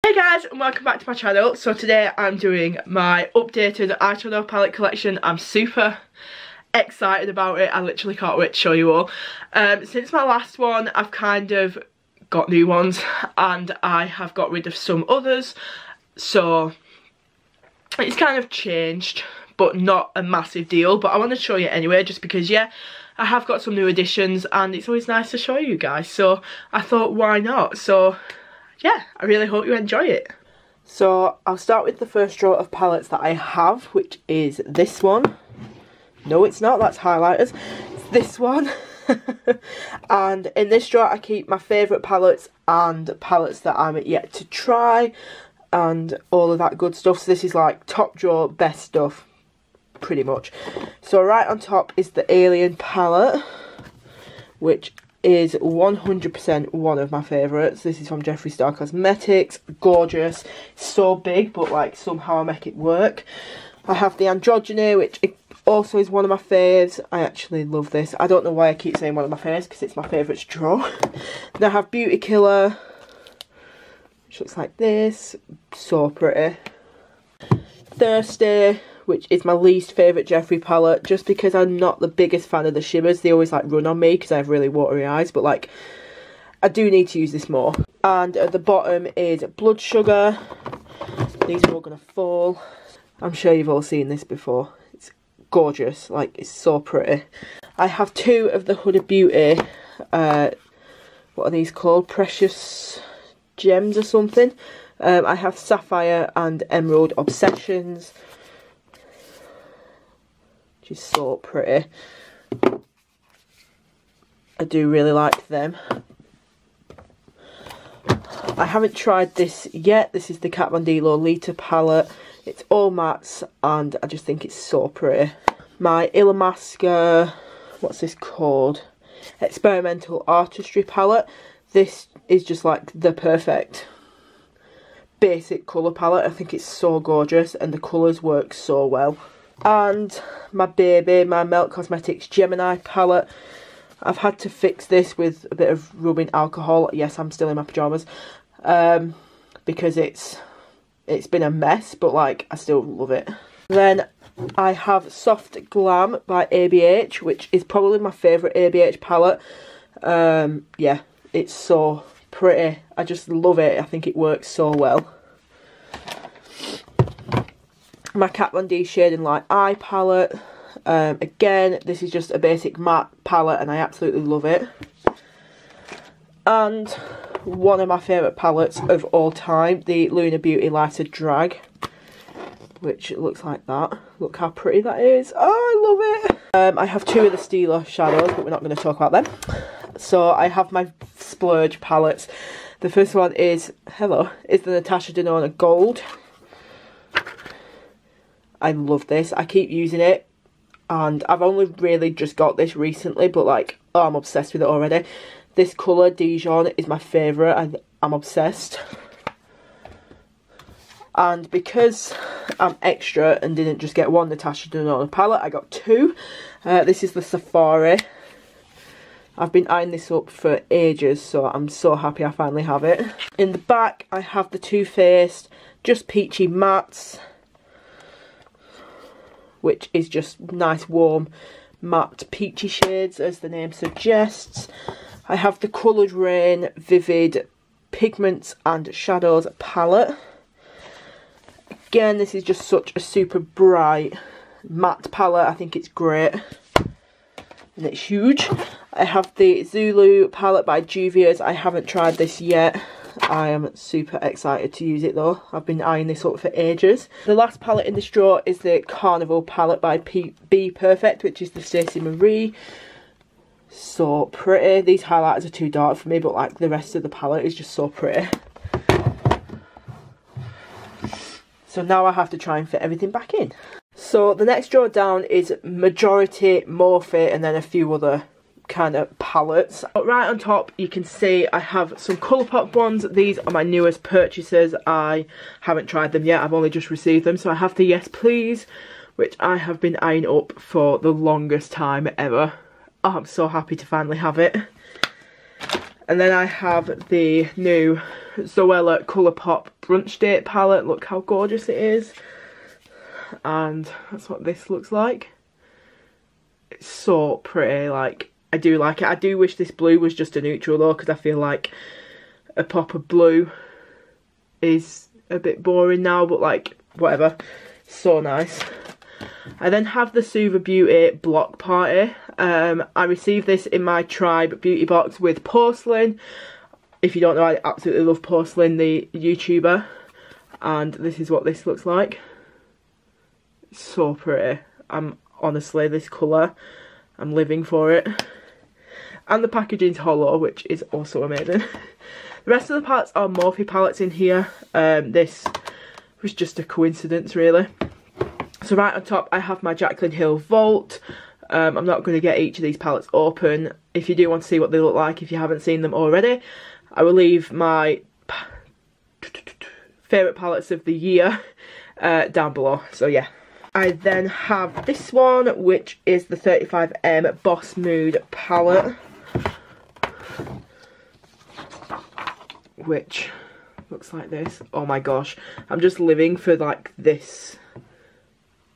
Hey guys, and welcome back to my channel. So today I'm doing my updated eyeshadow palette collection. I'm super excited about it. I literally can't wait to show you all. Since my last one, I've kind of got new ones and I have got rid of some others. So it's kind of changed, but not a massive deal. But I want to show you anyway, just because, yeah, I have got some new additions and it's always nice to show you guys. So I thought, why not? So yeah, I really hope you enjoy it. So I'll start with the first drawer of palettes that I have, which is this one. No, it's not, that's highlighters. It's this one. And in this drawer I keep my favourite palettes and palettes that I'm yet to try and all of that good stuff. So this is like top drawer, best stuff, pretty much. So right on top is the Alien palette, which is 100% one of my favourites. This is from Jeffree Star Cosmetics. Gorgeous. So big, but like somehow I make it work. I have the Androgyny, which also is one of my faves. I actually love this. I don't know why I keep saying one of my faves, because it's my favourite to draw. Then I have Beauty Killer, which looks like this. So pretty. Thirsty, which is my least favourite Jeffree palette, just because I'm not the biggest fan of the shimmers. They always like run on me because I have really watery eyes, but like I do need to use this more. And at the bottom is Blood Sugar. These are all going to fall. I'm sure you've all seen this before. It's gorgeous, like it's so pretty. I have two of the Huda Beauty, what are these called? Precious Gems or something. I have Sapphire and Emerald Obsessions, which is so pretty. I do really like them. I haven't tried this yet. This is the Kat Von D Lolita palette. It's all mattes and I just think it's so pretty. My Illamasqua, what's this called? Experimental Artistry palette. This is just like the perfect basic colour palette. I think it's so gorgeous and the colours work so well. And my baby, my Melt Cosmetics Gemini palette. I've had to fix this with a bit of rubbing alcohol. Yes, I'm still in my pyjamas. Because it's been a mess, but like I still love it. Then I have Soft Glam by ABH, which is probably my favourite ABH palette. Yeah, it's so pretty. I just love it. I think it works so well. My Kat Von D Shading Light Eye palette. Again, this is just a basic matte palette and I absolutely love it. And one of my favourite palettes of all time, the Luna Beauty Lighter Drag, which looks like that. Look how pretty that is. Oh, I love it. I have two of the Stila shadows, but we're not going to talk about them. So I have my splurge palettes. The first one is the Natasha Denona Gold. I love this. I keep using it and I've only really just got this recently, but like, oh, I'm obsessed with it already. This colour, Dijon, is my favourite and I'm obsessed. And because I'm extra and didn't just get one Natasha Denona palette, I got two. This is the Safari. I've been eyeing this up for ages, so I'm so happy I finally have it. In the back, I have the Too Faced Just Peachy Mattes, which is just nice, warm, matte, peachy shades, as the name suggests. I have the Coloured Raine Vivid Pigments and Shadows palette. Again, this is just such a super bright matte palette. I think it's great. And it's huge. I have the Zulu Palette by Juvia's. I haven't tried this yet. I am super excited to use it though. I've been eyeing this up for ages. The last palette in this drawer is the Carnival Palette by Be Perfect, which is the Stacey Marie. So pretty. These highlighters are too dark for me, but like the rest of the palette is just so pretty. So now I have to try and fit everything back in. So the next drawer down is majority Morphe and then a few other kind of palettes. Right on top you can see I have some Colourpop ones. These are my newest purchases. I haven't tried them yet, I've only just received them. So I have the Yes Please, which I have been eyeing up for the longest time ever. Oh, I'm so happy to finally have it. And then I have the new Zoella Colourpop Brunch Date palette. Look how gorgeous it is. And that's what this looks like. It's so pretty, like, I do like it. I do wish this blue was just a neutral though, because I feel like a pop of blue is a bit boring now, but like, whatever. So nice. I then have the Suva Beauty Block Party. I received this in my Tribe beauty box with Porcelain. If you don't know, I absolutely love Porcelain, the YouTuber. And this is what this looks like. It's so pretty. Honestly, this colour, I'm living for it. And the packaging's hollow, which is also amazing. The rest of the palettes are Morphe palettes in here. This was just a coincidence, really. So right on top, I have my Jaclyn Hill Vault. I'm not going to get each of these palettes open. If you do want to see what they look like, if you haven't seen them already, I will leave my favourite palettes of the year down below. So yeah. I then have this one, which is the 35M Boss Mood palette, which looks like this. Oh my gosh, I'm just living for like this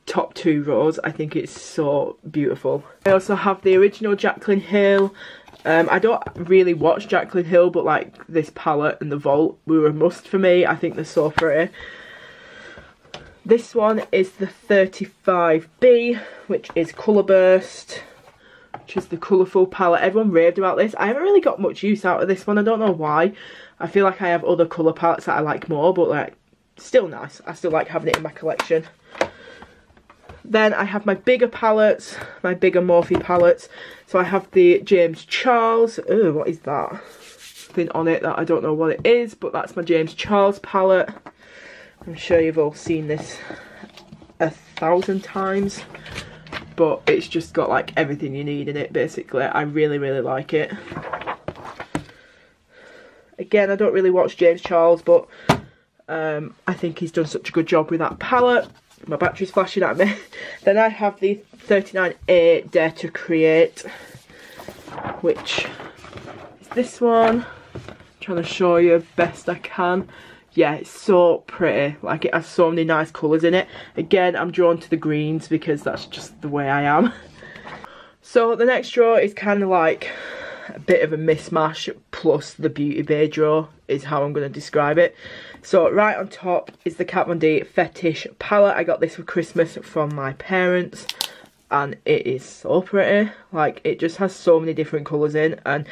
top 2 rows. I think it's so beautiful. I also have the original Jaclyn Hill. I don't really watch Jaclyn Hill, but like this palette and the Vault were a must for me. I think they're so pretty. This one is the 35B, which is Colour Burst, which is the colourful palette. Everyone raved about this. I haven't really got much use out of this one. I don't know why. I feel like I have other colour palettes that I like more, but like, still nice. I still like having it in my collection. Then I have my bigger palettes, my bigger Morphe palettes. So I have the James Charles. Oh, what is that? Something on it that I don't know what it is, but that's my James Charles palette. I'm sure you've all seen this 1,000 times, but it's just got like everything you need in it basically. I really, really like it. Again, I don't really watch James Charles, but I think he's done such a good job with that palette. My battery's flashing at me. Then I have the 39A Dare to Create, which is this one. I'm trying to show you best I can. Yeah, it's so pretty. Like, it has so many nice colours in it. Again, I'm drawn to the greens because that's just the way I am. So the next drawer is kind of like a bit of a mismatch plus the Beauty Bay drawer is how I'm going to describe it. So right on top is the Kat Von D Fetish palette. I got this for Christmas from my parents and it is so pretty. Like, it just has so many different colours in, and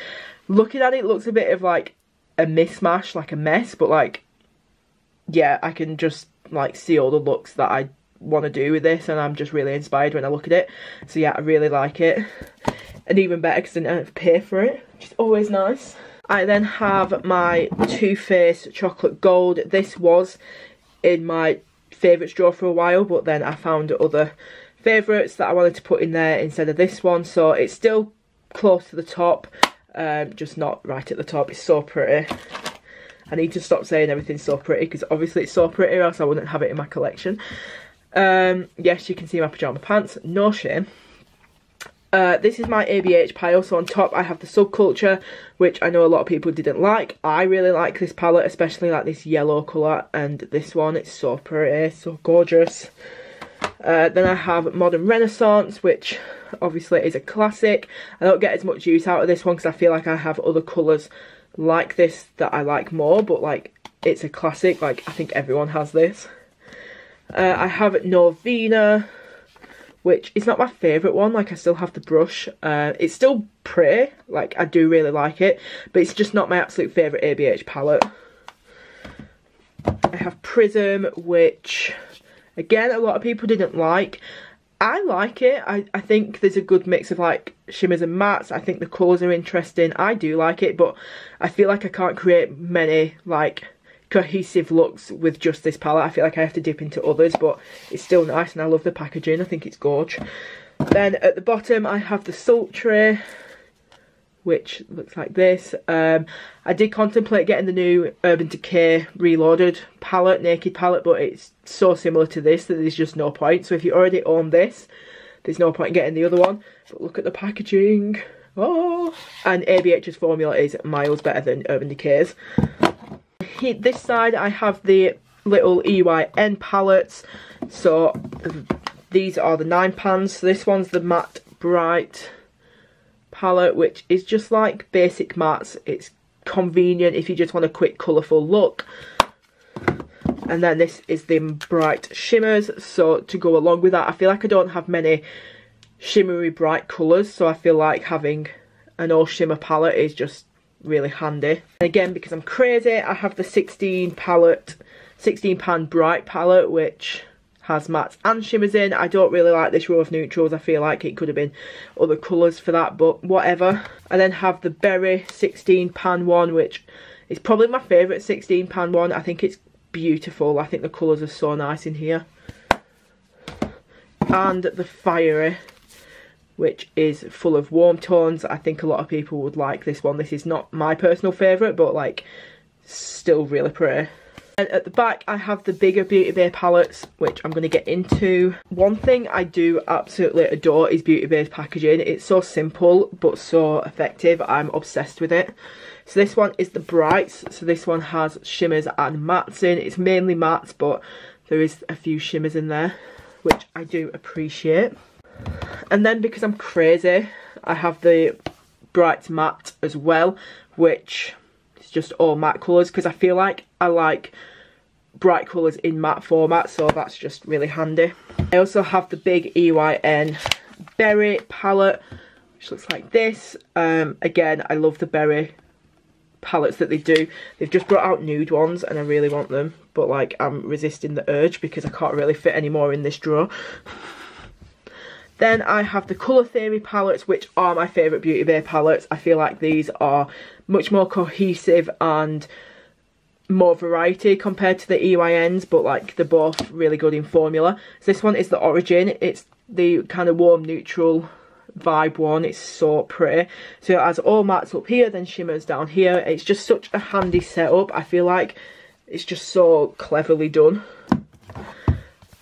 looking at it looks a bit of like a mismatch, like a mess, but like, yeah, I can just like see all the looks that I want to do with this, and I'm just really inspired when I look at it. So yeah, I really like it, and even better because I didn't have to pay for it, which is always nice. I then have my Too Faced Chocolate Gold. This was in my favourites drawer for a while, but then I found other favourites that I wanted to put in there instead of this one, so it's still close to the top, just not right at the top. It's so pretty. I need to stop saying everything's so pretty, because obviously it's so pretty or else I wouldn't have it in my collection. Yes, you can see my pyjama pants, no shame. This is my ABH pile. So on top I have the Subculture, which I know a lot of people didn't like. I really like this palette, especially like this yellow colour, and this one, it's so pretty, so gorgeous. Then I have Modern Renaissance, which obviously is a classic. I don't get as much use out of this one because I feel like I have other colours like this that I like more, but like, it's a classic. Like, I think everyone has this. I have Novena, which is not my favourite one. Like, I still have the brush. It's still pretty, like, I do really like it, but it's just not my absolute favourite ABH palette. I have Prism, which again a lot of people didn't like. I like it. I think there's a good mix of like shimmers and mattes. I think the colours are interesting. I do like it, but I feel like I can't create many like cohesive looks with just this palette. I feel like I have to dip into others, but it's still nice and I love the packaging. I think it's gorgeous. Then at the bottom I have the Sultry, which looks like this. I did contemplate getting the new Urban Decay Reloaded palette, Naked palette, but it's so similar to this that there's just no point. So if you already own this, there's no point in getting the other one. But look at the packaging. Oh, And ABH's formula is miles better than Urban Decay's. This side I have the little EYN palettes. So these are the 9 pans. So this one's the Matte Bright palette, which is just like basic mattes. It's convenient if you just want a quick colourful look. And then this is the Bright Shimmers. So to go along with that, I feel like I don't have many shimmery bright colours, so I feel like having an all shimmer palette is just really handy. And again, because I'm crazy, I have the 16 pan bright palette, which has mattes and shimmers in. I don't really like this row of neutrals. I feel like it could have been other colours for that, but whatever. I then have the Berry 16 pan one, which is probably my favourite 16 pan one. I think it's beautiful. I think the colours are so nice in here. And the Fiery, which is full of warm tones. I think a lot of people would like this one. This is not my personal favourite, but like still really pretty. And at the back I have the bigger Beauty Bay palettes, which I'm going to get into. One thing I do absolutely adore is Beauty Bay's packaging. It's so simple but so effective. I'm obsessed with it. So this one is the Brights. So this one has shimmers and mattes in. It's mainly mattes, but there is a few shimmers in there, which I do appreciate. And then because I'm crazy, I have the Bright Matte as well, which is just all matte colours, because I feel like I like bright colours in matte format, so that's just really handy. I also have the big EYN Berry palette, which looks like this. Again, I love the Berry palettes that they do. They've just brought out nude ones and I really want them, but like I'm resisting the urge because I can't really fit any more in this drawer. Then I have the Colour Theory palettes, which are my favourite Beauty Bay palettes. I feel like these are much more cohesive and more variety compared to the EYNs, but like they're both really good in formula. So this one is the Origin. It's the kind of warm neutral vibe one. It's so pretty. So it has all mattes up here, then shimmers down here. It's just such a handy setup. I feel like it's just so cleverly done.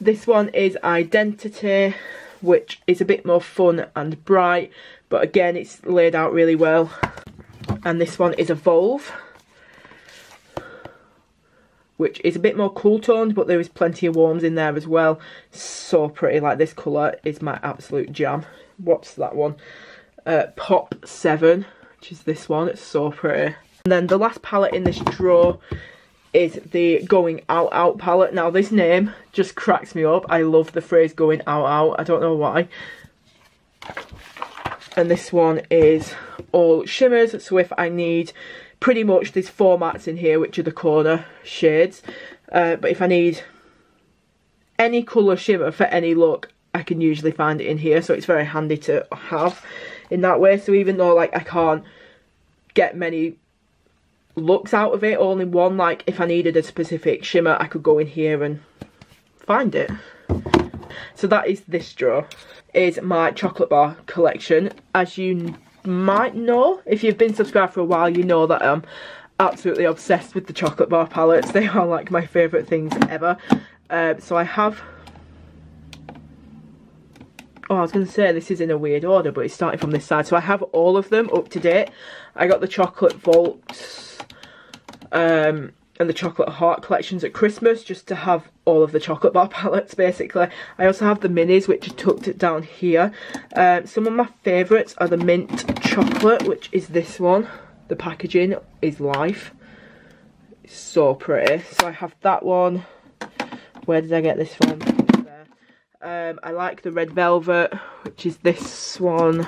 This one is Identity, which is a bit more fun and bright, but again it's laid out really well. And this one is Evolve, which is a bit more cool toned, but there is plenty of warms in there as well. So pretty. Like, this colour is my absolute jam. What's that one? Pop 7, which is this one. It's so pretty. And then the last palette in this drawer is the Going Out Out palette. Now this name just cracks me up. I love the phrase going out out. I don't know why. And this one is all shimmers. So if I need, pretty much there's 4 mattes in here, which are the corner shades. But if I need any colour shimmer for any look, I can usually find it in here. So it's very handy to have in that way. So even though like I can't get many looks out of it, all in one, like if I needed a specific shimmer, I could go in here and find it. So that is this drawer, is my chocolate bar collection. As you might know, if you've been subscribed for a while, you know that I'm absolutely obsessed with the chocolate bar palettes. They are like my favourite things ever. So I have, oh, I was going to say this is in a weird order, but it's starting from this side. So I have all of them up to date. I got the chocolate vaults and the chocolate heart collections at Christmas, just to have all of the chocolate bar palettes basically. I also have the minis, which are tucked down here. Some of my favourites are the mint chocolate, which is this one. The packaging is life. It's so pretty. So I have that one. Where did I get this from? There. I like the red velvet, which is this one.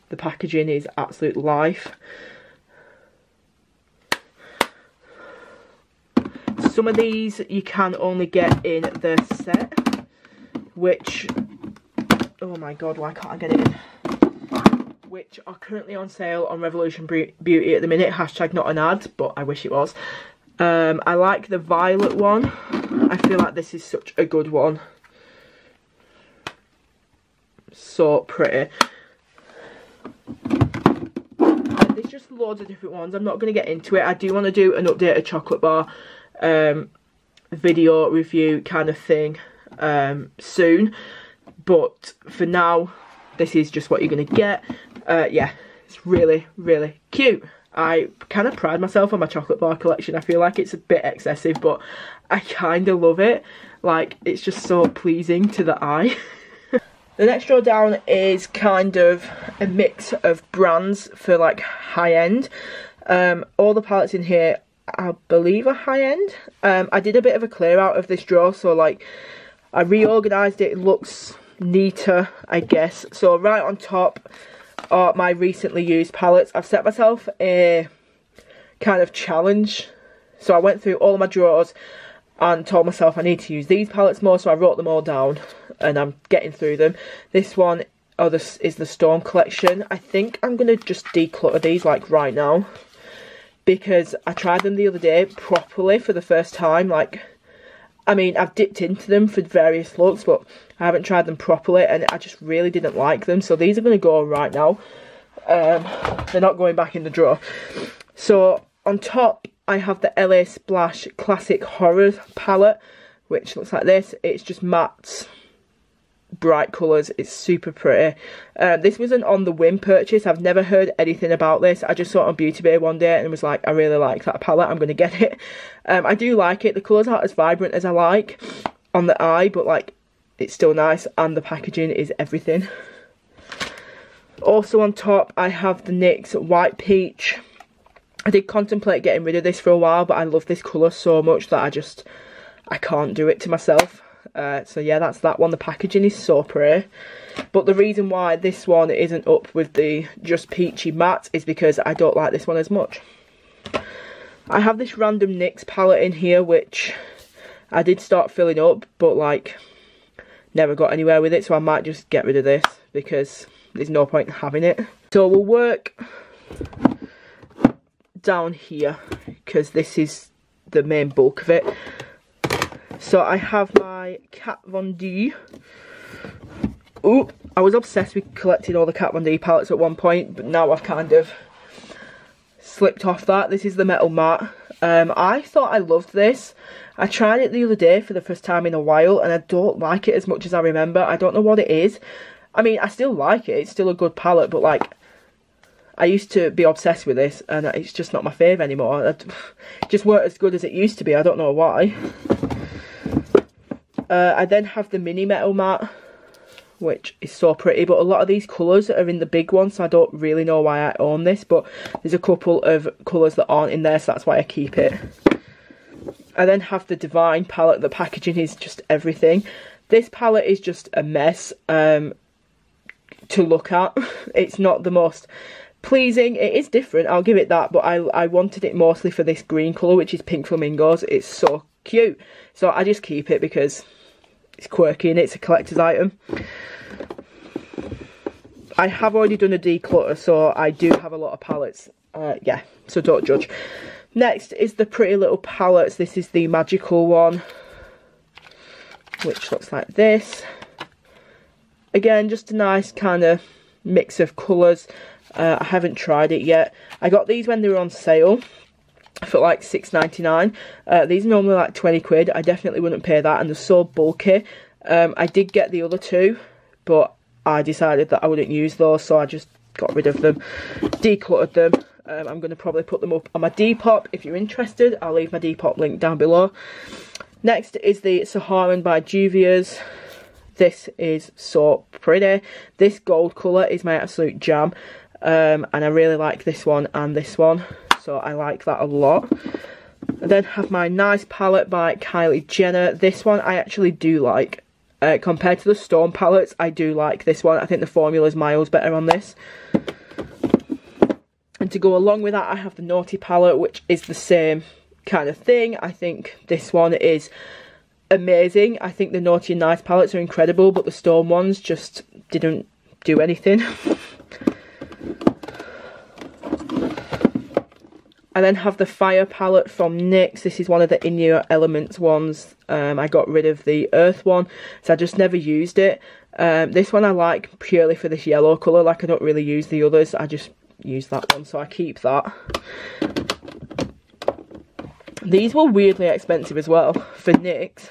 The packaging is absolute life. Some of these you can only get in the set, which, oh my god, why can't I get it in? Which are currently on sale on Revolution Beauty at the minute. Hashtag not an ad, but I wish it was. I like the violet one. I feel like this is such a good one. So pretty. And there's just loads of different ones. I'm not going to get into it. I do want to do an updated chocolate bar video review kind of thing soon, but for now this is just what you're gonna get. Yeah, it's really, really cute. I kind of pride myself on my chocolate bar collection. I feel like it's a bit excessive, but I kind of love it. Like, it's just so pleasing to the eye. The next drawer down is kind of a mix of brands for like high end. All the palettes in here I believe are high end. I did a bit of a clear out of this drawer, so like I reorganised it. It looks neater, I guess. So right on top are my recently used palettes. I've set myself a kind of challenge. So I went through all of my drawers and told myself I need to use these palettes more, so I wrote them all down and I'm getting through them. This one, oh, this is the Storm collection. I think I'm going to just declutter these like right now, because I tried them the other day properly for the first time. Like, I mean, I've dipped into them for various looks, but I haven't tried them properly and I just really didn't like them. So these are going to go right now. They're not going back in the drawer. So on top I have the LA Splash Classic Horror palette, which looks like this. It's just matte, bright colours. It's super pretty. This was an on the whim purchase. I've never heard anything about this. I just saw it on Beauty Bay one day and was like, I really like that palette, I'm going to get it. I do like it. The colours aren't as vibrant as I like on the eye, but like, it's still nice, and the packaging is everything. Also on top I have the NYX White Peach. I did contemplate getting rid of this for a while, but I love this colour so much that I can't do it to myself. So yeah, that's that one. The packaging is so pretty. But the reason why this one isn't up with the Just Peachy matte is because I don't like this one as much. I have this random NYX palette in here, which I did start filling up, but like never got anywhere with it, so I might just get rid of this because there's no point in having it. So we'll work down here because this is the main bulk of it. So I have my Kat Von D. Ooh, I was obsessed with collecting all the Kat Von D palettes at one point, but now I've kind of slipped off that. This is the Metal Matte. I thought I loved this. I tried it the other day for the first time in a while and I don't like it as much as I remember. I don't know what it is. I mean, I still like it. It's still a good palette, but like, I used to be obsessed with this and it's just not my fave anymore. It just weren't as good as it used to be. I don't know why. I then have the Mini Metal Matte, which is so pretty, but a lot of these colours are in the big one, so I don't really know why I own this, but there's a couple of colours that aren't in there, so that's why I keep it. I then have the Divine palette. The packaging is just everything. This palette is just a mess to look at. It's not the most pleasing. It is different, I'll give it that, but I wanted it mostly for this green colour, which is Pink Flamingos. It's so cute, so I just keep it because it's quirky and it's a collector's item. I have already done a declutter, so I do have a lot of palettes. Yeah, so don't judge. Next is the Pretty Little Palettes. This is the magical one, which looks like this. Again, just a nice kind of mix of colours. I haven't tried it yet. I got these when they were on sale for like $6.99. These are normally like 20 quid. I definitely wouldn't pay that, and they're so bulky. I did get the other two, but I decided that I wouldn't use those, so I just got rid of them, decluttered them. I'm going to probably put them up on my Depop. If you're interested, I'll leave my Depop link down below. Next is the Saharan by Juvia's. This is so pretty. This gold colour is my absolute jam. And I really like this one and this one, so I like that a lot. I then have my Nice palette by Kylie Jenner. This one I actually do like. Compared to the Storm palettes, I do like this one. I think the formula is miles better on this. And to go along with that, I have the Naughty palette, which is the same kind of thing. I think this one is amazing. I think the Naughty and Nice palettes are incredible, but the Storm ones just didn't do anything. I then have the Fire palette from NYX. This is one of the In Your Elements ones. I got rid of the Earth one, so I just never used it. This one I like purely for this yellow colour. Like, I don't really use the others. I just use that one, so I keep that. These were weirdly expensive as well for NYX.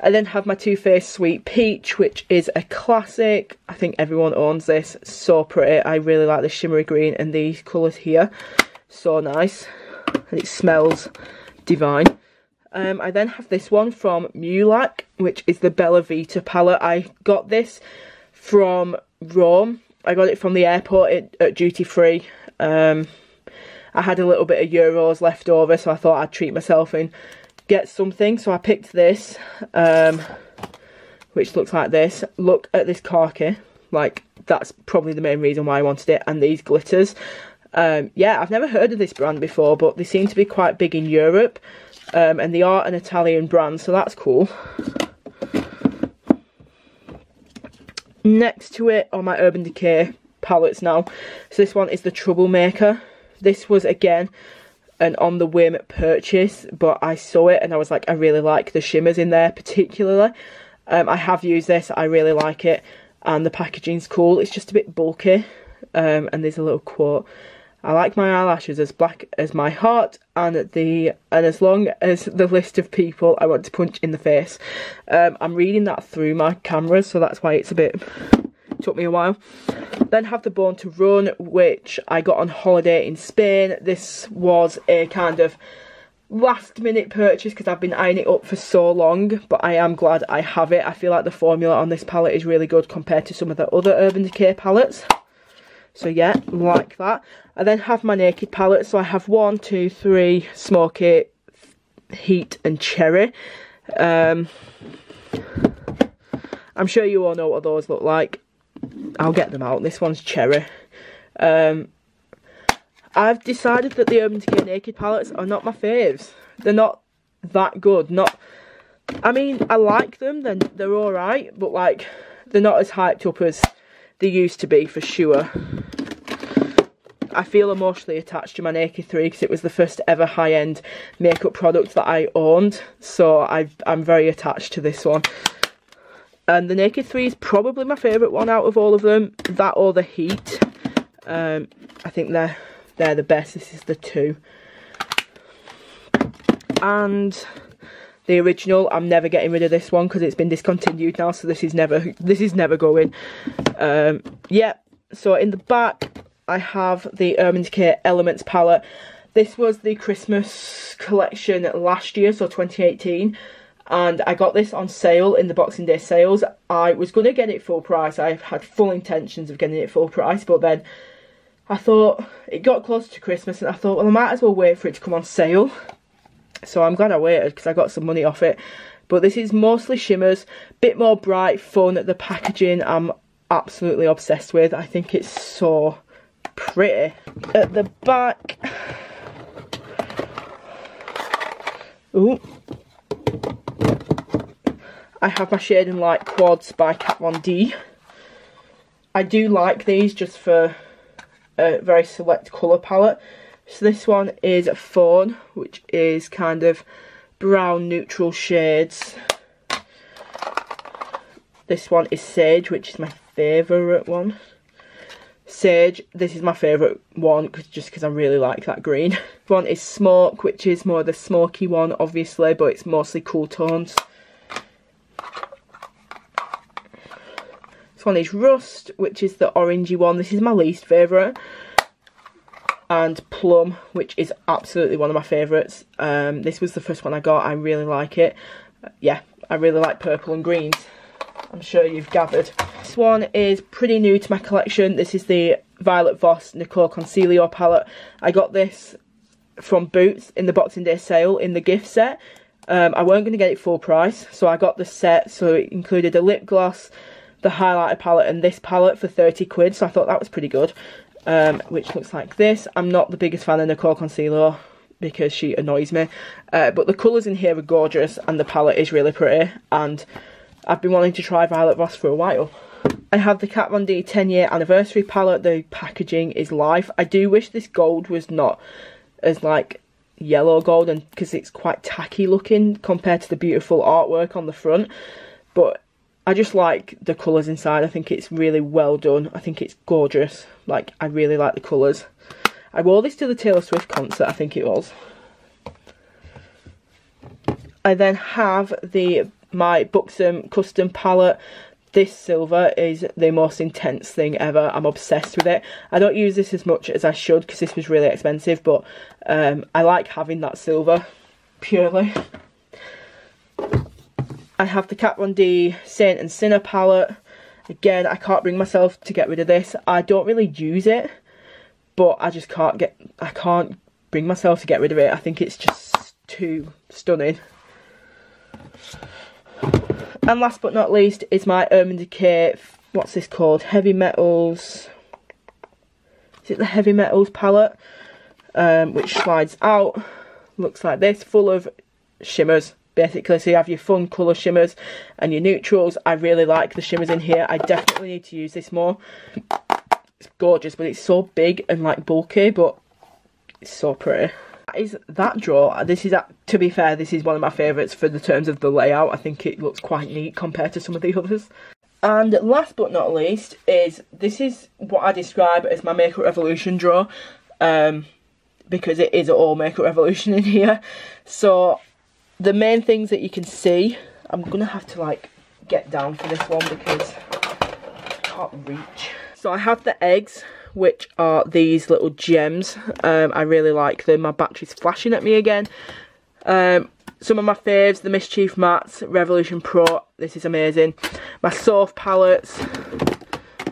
I then have my Too Faced Sweet Peach, which is a classic. I think everyone owns this. So pretty. I really like the shimmery green and these colours here. So nice. And it smells divine. I then have this one from Mulac, which is the Bella Vita palette. I got this from Rome. I got it from the airport at duty free. I had a little bit of euros left over, so I thought I'd treat myself and get something. So I picked this, which looks like this. Look at this khaki. Like, that's probably the main reason why I wanted it. And these glitters. Yeah, I've never heard of this brand before, but they seem to be quite big in Europe. And they are an Italian brand, so that's cool. Next to it are my Urban Decay palettes now. So this one is the Troublemaker. This was, again, an on the whim purchase, but I saw it and I was like, I really like the shimmers in there particularly. I have used this, I really like it, and the packaging's cool. It's just a bit bulky, and there's a little quote. I like my eyelashes as black as my heart, and as long as the list of people I want to punch in the face. I'm reading that through my camera, so that's why it's took me a while. Then have the Born to Run, which I got on holiday in Spain. This was a kind of last minute purchase because I've been eyeing it up for so long, but I am glad I have it. I feel like the formula on this palette is really good compared to some of the other Urban Decay palettes. So yeah, like that. I then have my Naked palette. So I have 1, 2, 3, Smoky, Heat and Cherry. I'm sure you all know what those look like. I'll get them out. This one's Cherry. I've decided that the Urban Decay Naked palettes are not my faves. They're not that good. I mean, I like them. They're alright, but like, they're not as hyped up as they used to be, for sure. I feel emotionally attached to my Naked 3 because it was the first ever high-end makeup product that I owned, so I'm very attached to this one. And the Naked 3 is probably my favourite one out of all of them. That or the Heat. I think they're the best. This is the 2. And the original, I'm never getting rid of this one because it's been discontinued now, so this is never going. Yeah, so in the back I have the Urban Decay Elements palette. This was the Christmas collection last year, so 2018, and I got this on sale in the Boxing Day sales. I was going to get it full price. I had full intentions of getting it full price, but then I thought, it got close to Christmas and I thought, well, I might as well wait for it to come on sale. So I'm glad I waited because I got some money off it. But this is mostly shimmers, bit more bright, fun. The packaging I'm absolutely obsessed with. I think it's so pretty. At the back, ooh, I have my Shade and Light Quads by Kat Von D. I do like these just for a very select colour palette. So this one is Fawn, which is kind of brown neutral shades. This one is Sage, which is my favourite one. Sage, this is my favourite one just because I really like that green. This one is Smoke, which is more the smoky one, obviously, but it's mostly cool tones. This one is Rust, which is the orangey one. This is my least favourite. And Plum, which is absolutely one of my favourites. This was the first one I got. I really like it. Yeah, I really like purple and greens. I'm sure you've gathered. This one is pretty new to my collection. This is the Violet Voss Nicole Concilio palette. I got this from Boots in the Boxing Day sale in the gift set. I weren't going to get it full price, so I got the set. So it included a lip gloss, the highlighter palette, and this palette for 30 quid. So I thought that was pretty good. Which looks like this. I'm not the biggest fan of Nicole Concilio because she annoys me, but the colours in here are gorgeous and the palette is really pretty, and I've been wanting to try Violet Voss for a while. I have the Kat Von D 10-year anniversary palette. The packaging is life. I do wish this gold was not as like yellow gold, and because it's quite tacky looking compared to the beautiful artwork on the front, but I just like the colours inside. I think it's really well done. I think it's gorgeous. Like, I really like the colours. I wore this to the Taylor Swift concert, I think it was. I then have the my Buxom custom palette. This silver is the most intense thing ever. I'm obsessed with it. I don't use this as much as I should because this was really expensive, but I like having that silver purely. I have the Kat Von D Saint and Sinner palette. Again, I can't bring myself to get rid of this. I don't really use it, but I just can't bring myself to get rid of it. I think it's just too stunning. And last but not least is my Decay, what's this called? Heavy Metals. Is it the Heavy Metals palette? Which slides out. Looks like this, full of shimmers, basically. So you have your fun colour shimmers and your neutrals. I really like the shimmers in here. I definitely need to use this more. It's gorgeous, but it's so big and like bulky, but it's so pretty. That is that drawer. This is, to be fair, this is one of my favourites for the terms of the layout. I think it looks quite neat compared to some of the others. And last but not least is, this is what I describe as my Makeup Revolution drawer, because it is all Makeup Revolution in here. So the main things that you can see, I'm gonna have to like get down for this one because I can't reach. So I have the eggs, which are these little gems. I really like them. My battery's flashing at me again. Some of my faves, the Mischief Mattes, Revolution Pro, this is amazing. My Soph palettes,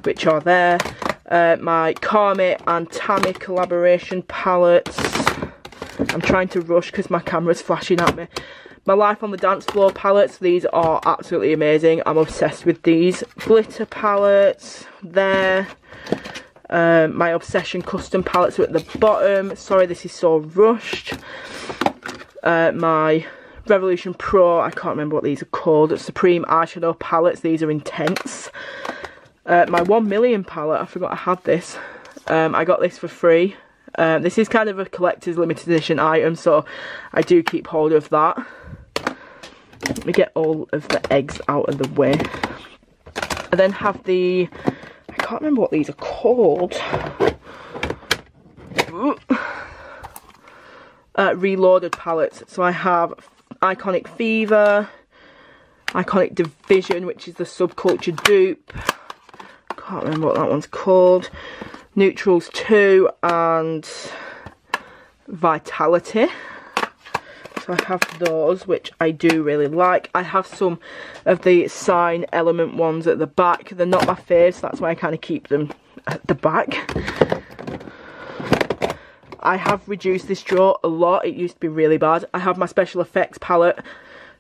which are there. My Carmi and Tammy collaboration palettes. I'm trying to rush because my camera's flashing at me. My Life on the Dance Floor palettes, these are absolutely amazing. I'm obsessed with these. Glitter palettes, there. My Obsession custom palettes are at the bottom. Sorry, this is so rushed. My Revolution Pro, I can't remember what these are called. Supreme eyeshadow palettes, these are intense. My 1 million palette, I forgot I had this. I got this for free. This is kind of a collector's limited edition item, so I do keep hold of that. Let me get all of the eggs out of the way. I then have the, I can't remember what these are called. Reloaded palettes. So I have Iconic Fever, Iconic Division, which is the Subculture dupe. Can't remember what that one's called. Neutrals 2 and Vitality. So I have those, which I do really like. I have some of the Sign Element ones at the back. They're not my favourites, so that's why I kind of keep them at the back. I have reduced this drawer a lot. It used to be really bad. I have my Special Effects palette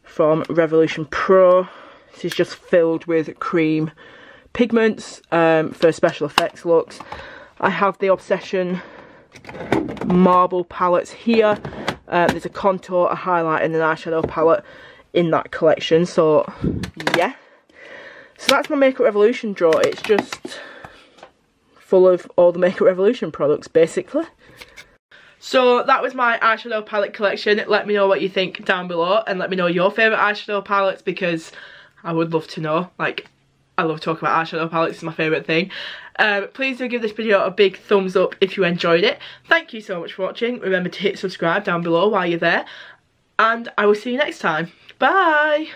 from Revolution Pro. This is just filled with cream pigments for special effects looks. I have the Obsession marble palettes here. There's a contour, a highlight and an eyeshadow palette in that collection, so yeah. So that's my Makeup Revolution drawer. It's just full of all the Makeup Revolution products basically. So that was my eyeshadow palette collection. Let me know what you think down below and let me know your favourite eyeshadow palettes because I would love to know. Like, I love talking about eyeshadow palettes, it's my favourite thing. Please do give this video a big thumbs up if you enjoyed it. Thank you so much for watching. Remember to hit subscribe down below while you're there. And I will see you next time. Bye!